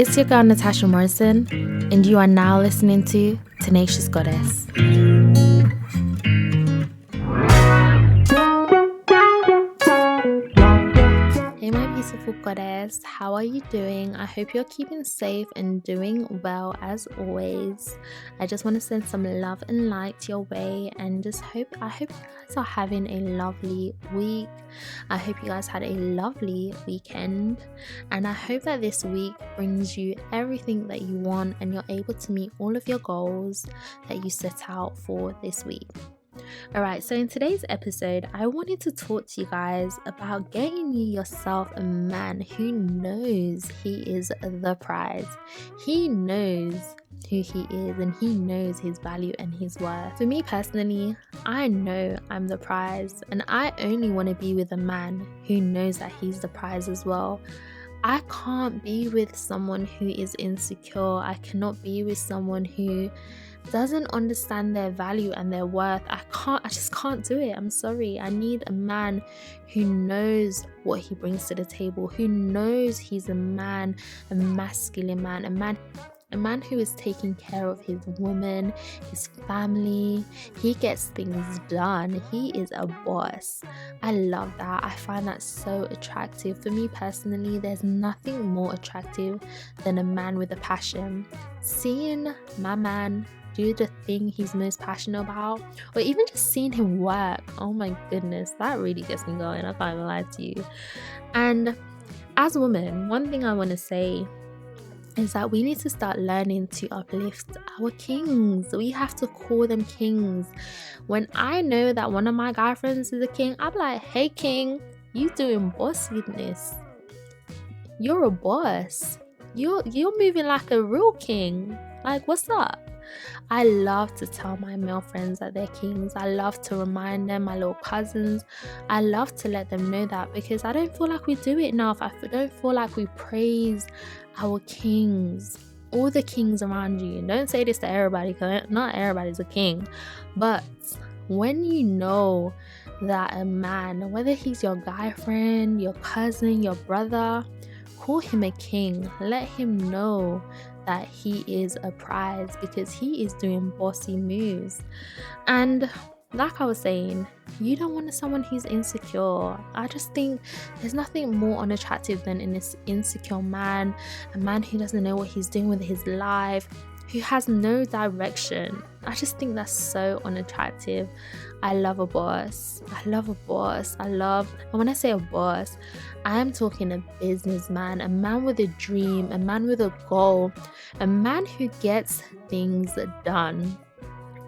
It's your girl Natasha Morrison, and you are now listening to Tenacious Goddess. Hey my beautiful goddess, how are you doing? I hope you're keeping safe and doing well as always. I just want to send some love and light your way, and I hope you guys are having a lovely week. I hope you guys had a lovely weekend, and I hope that this week brings you everything that you want and you're able to meet all of your goals that you set out for this week. Alright, so in today's episode, I wanted to talk to you guys about getting yourself a man who knows he is the prize. He knows who he is and he knows his value and his worth. For me personally, I know I'm the prize, and I only want to be with a man who knows that he's the prize as well. I can't be with someone who is insecure. I cannot be with someone who doesn't understand their value and their worth. I just can't do it. I'm sorry. I need a man who knows what he brings to the table, who knows he's a man, a masculine man, a man who is taking care of his woman, his family. He gets things done. He is a boss. I love that. I find that so attractive. For me personally, there's nothing more attractive than a man with a passion. Seeing my man do the thing he's most passionate about, or even just seeing him work, oh my goodness, that really gets me going. I can't even lie to you. And as women, one thing I want to say is that we need to start learning to uplift our kings. We have to call them kings. When I know that one of my guy friends is a king, I'm like, hey king, you doing bossiness. You're a boss. You're moving like a real king. Like, what's up? I love to tell my male friends that they're kings. I love to remind them, my little cousins. I love to let them know that, because I don't feel like we do it enough. I don't feel like we praise our kings, all the kings around you. Don't say this to everybody, because not everybody's a king. But when you know that a man, whether he's your guy friend, your cousin, your brother, call him a king. Let him know that he is a prize, because he is doing bossy moves. And like I was saying, you don't want someone who's insecure. I just think there's nothing more unattractive than an insecure man, a man who doesn't know what he's doing with his life, who has no direction. I just think that's so unattractive. I love a boss. And when I say a boss, I am talking a businessman, a man with a dream, a man with a goal, a man who gets things done.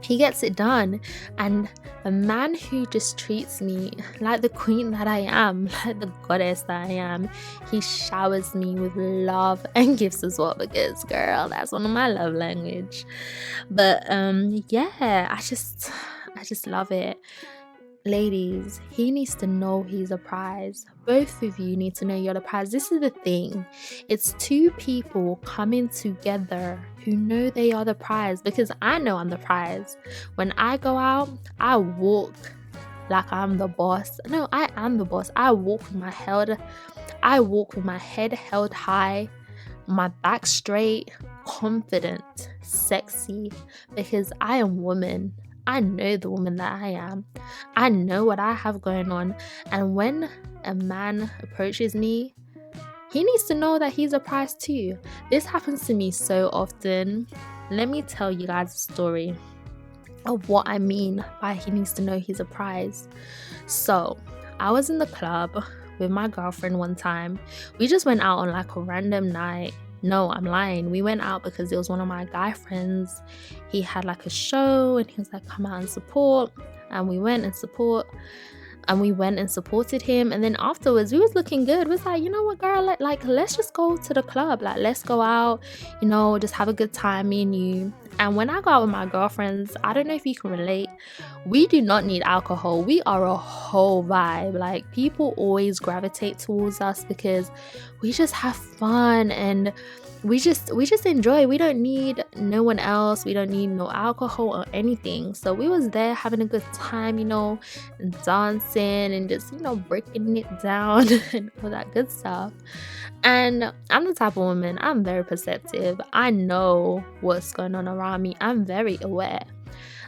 He gets it done, and a man who just treats me like the queen that I am, like the goddess that I am. He showers me with love and gifts as well, because girl, that's one of my love language. But yeah, I just love it. Ladies, he needs to know he's a prize. Both of you need to know you're the prize. This is the thing. It's two people coming together who know they are the prize, because I know I'm the prize. When I go out, I walk like I'm the boss. No, I am the boss. I walk with my head held high, my back straight, confident, sexy, because I am woman. I know the woman that I am. I know what I have going on. And when a man approaches me, he needs to know that he's a prize too. This happens to me so often. Let me tell you guys a story of what I mean by he needs to know he's a prize. So, I was in the club with my girlfriend one time. We just went out on like a random night. No, I'm lying. We went out because it was one of my guy friends. He had like a show and he was like, come out and support. And we went and supported him. And then afterwards, we was looking good. We was like, you know what, girl, like let's just go to the club. Like, let's go out, just have a good time, me and you. And when I go out with my girlfriends, I don't know if you can relate, we do not need alcohol. We are a whole vibe. Like, people always gravitate towards us because we just have fun and we just enjoy. We don't need no one else. We don't need no alcohol or anything. So we was there having a good time, dancing and just, breaking it down and all that good stuff. And I'm the type of woman, I'm very perceptive. I know what's going on around me. I'm very aware.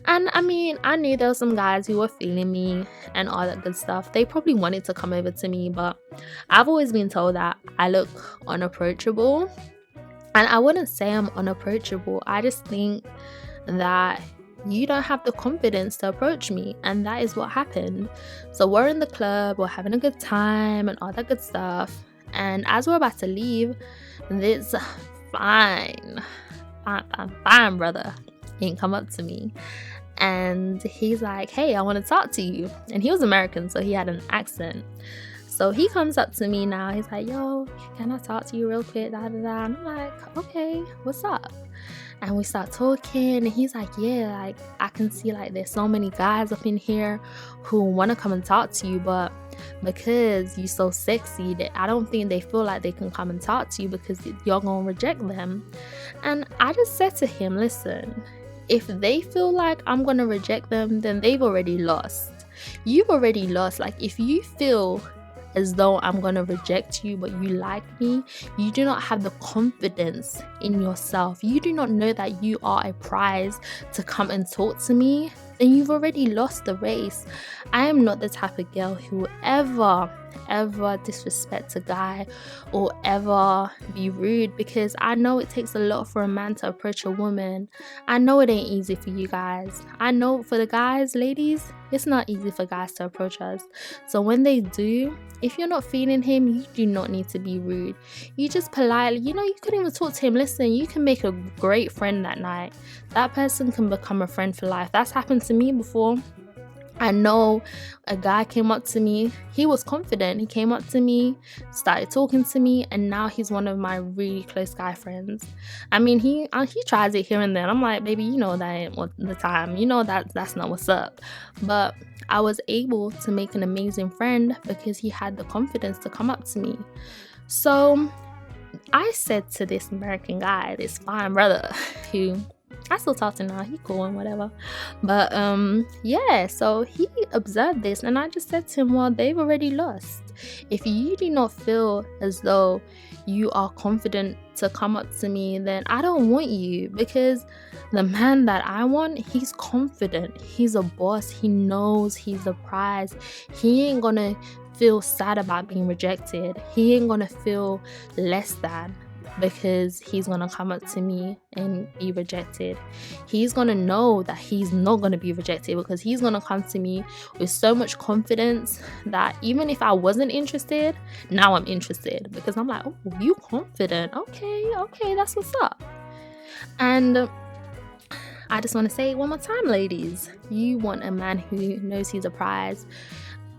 And I mean, I knew there were some guys who were feeling me and all that good stuff. They probably wanted to come over to me, but I've always been told that I look unapproachable. And I wouldn't say I'm unapproachable. I just think that you don't have the confidence to approach me. And that is what happened. So we're in the club, we're having a good time and all that good stuff. And as we're about to leave, this fine brother ain't come up to me. And he's like, hey, I want to talk to you. And he was American, so he had an accent. So he comes up to me now. He's like, yo, can I talk to you real quick? Da, da, da. And I'm like, okay, what's up? And we start talking. And he's like, yeah, like, I can see like there's so many guys up in here who want to come and talk to you. But because you're so sexy, that I don't think they feel like they can come and talk to you because you're going to reject them. And I just said to him, listen, if they feel like I'm going to reject them, then they've already lost. You've already lost. Like, if you feel as though I'm going to reject you, but you like me, you do not have the confidence in yourself. You do not know that you are a prize to come and talk to me, then you've already lost the race. I am not the type of girl who ever disrespect a guy or ever be rude, because I know it takes a lot for a man to approach a woman. I know it ain't easy for you guys. I know for the guys, ladies, it's not easy for guys to approach us. So when they do, if you're not feeling him, you do not need to be rude. You just politely, you could even talk to him. Listen, you can make a great friend that night. That person can become a friend for life. That's happened to me before. I know a guy came up to me. He was confident. He came up to me, started talking to me, and now he's one of my really close guy friends. I mean, he tries it here and then. I'm like, baby, that ain't what the time. That's not what's up. But I was able to make an amazing friend because he had the confidence to come up to me. So I said to this American guy, this fine brother, who I still talk to now, he cool and whatever. But so he observed this, and I just said to him, well, they've already lost. If you do not feel as though you are confident to come up to me, then I don't want you, because the man that I want, he's confident, he's a boss, he knows he's the prize. He ain't gonna feel sad about being rejected. He ain't gonna feel less than because he's gonna come up to me and be rejected. He's gonna know that he's not gonna be rejected because he's gonna come to me with so much confidence that even if I wasn't interested, now I'm interested, because I'm like, oh, you confident, okay, that's what's up. And I just want to say it one more time, ladies, you want a man who knows he's a prize.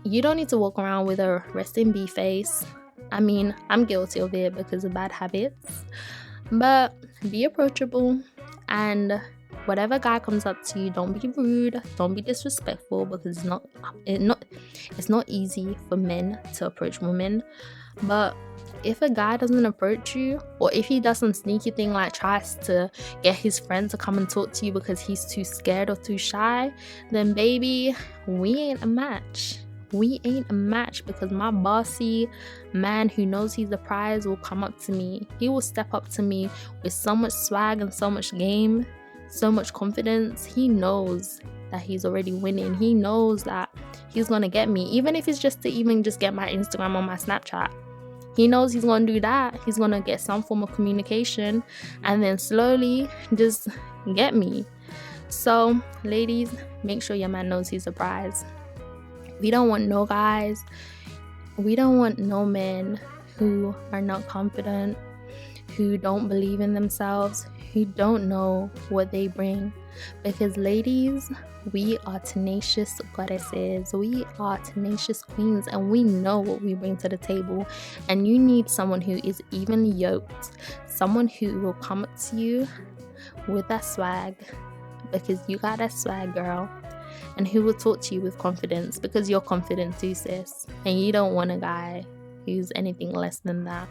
You don't need to walk around with a resting bee face. I mean, I'm guilty of it because of bad habits. But be approachable, and whatever guy comes up to you, don't be rude, don't be disrespectful, because it's not easy for men to approach women. But if a guy doesn't approach you, or if he does some sneaky thing like tries to get his friend to come and talk to you because he's too scared or too shy, then baby, we ain't a match. We ain't a match, because my bossy man who knows he's the prize will come up to me. He will step up to me with so much swag and so much game, so much confidence. He knows that he's already winning. He knows that he's gonna get me, even if it's just to even just get my Instagram or my Snapchat. He knows he's gonna do that. He's gonna get some form of communication and then slowly just get me. So ladies, make sure your man knows he's a prize. We don't want no guys, we don't want no men who are not confident, who don't believe in themselves, who don't know what they bring. Because ladies, we are tenacious goddesses, we are tenacious queens, and we know what we bring to the table. And you need someone who is evenly yoked, someone who will come up to you with that swag, because you got that swag, girl. And who will talk to you with confidence, because you're confident too, sis. And you don't want a guy who's anything less than that.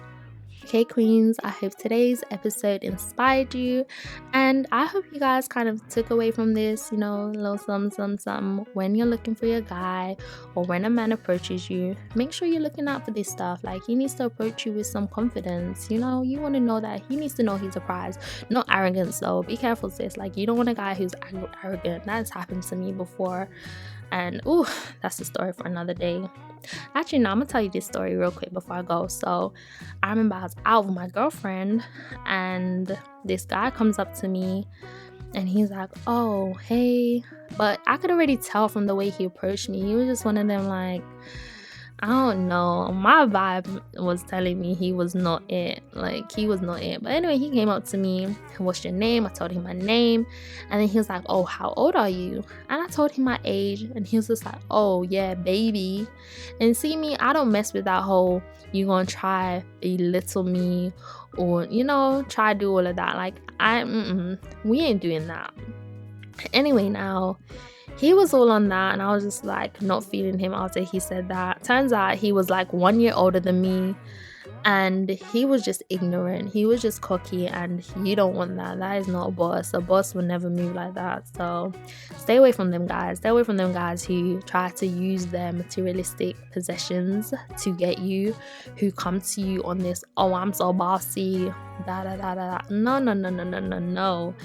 Okay, queens, I hope today's episode inspired you, and I hope you guys kind of took away from this, you know, a little something. When you're looking for your guy, or when a man approaches you, make sure you're looking out for this stuff. Like, he needs to approach you with some confidence. You know, you want to know that he needs to know he's a prize, not arrogance though. Be careful, sis. Like, you don't want a guy who's arrogant. That's happened to me before, and that's a story for another day. Actually, no, I'm gonna tell you this story real quick before I go. So I remember I was out with my girlfriend, and this guy comes up to me and he's like, oh, hey. But I could already tell from the way he approached me. He was just one of them, like, I don't know, my vibe was telling me he was not it. Like, he was not it. But anyway, he came up to me, what's your name? I told him my name, and then he was like, oh, how old are you? And I told him my age, and he was just like, oh yeah, baby. And see me, I don't mess with that whole you gonna try belittle me, or, you know, try to do all of that. Like, we ain't doing that. Anyway, now he was all on that, and I was just like not feeling him after he said that. Turns out he was like 1 year older than me, and he was just ignorant. He was just cocky, and you don't want that. That is not a boss. A boss will never move like that. So stay away from them guys. Stay away from them guys who try to use their materialistic possessions to get you, who come to you on this, oh, I'm so bossy, da. No.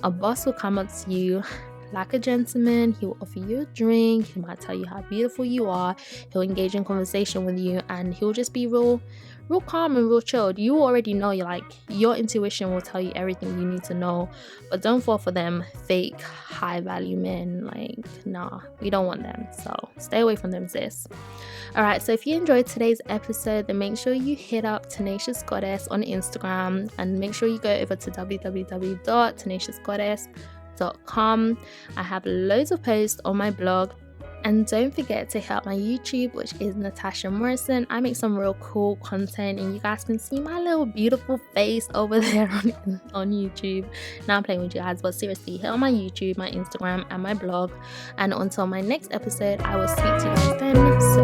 A boss will come up to you like a gentleman. He will offer you a drink. He might tell you how beautiful you are. He'll engage in conversation with you, and he'll just be real calm and real chilled. You already know, you're like, your intuition will tell you everything you need to know. But don't fall for them fake high value men. Like, nah, we don't want them. So stay away from them, sis. Alright, so if you enjoyed today's episode, then make sure you hit up Tenacious Goddess on Instagram, and make sure you go over to www.tenaciousgoddess.com. I have loads of posts on my blog, and don't forget to hit up my YouTube, which is Natasha Morrison. I make some real cool content, and you guys can see my little beautiful face over there on YouTube. Now I'm playing with you guys, but seriously, hit on my YouTube, my Instagram, and my blog. And until my next episode, I will speak to you guys then. So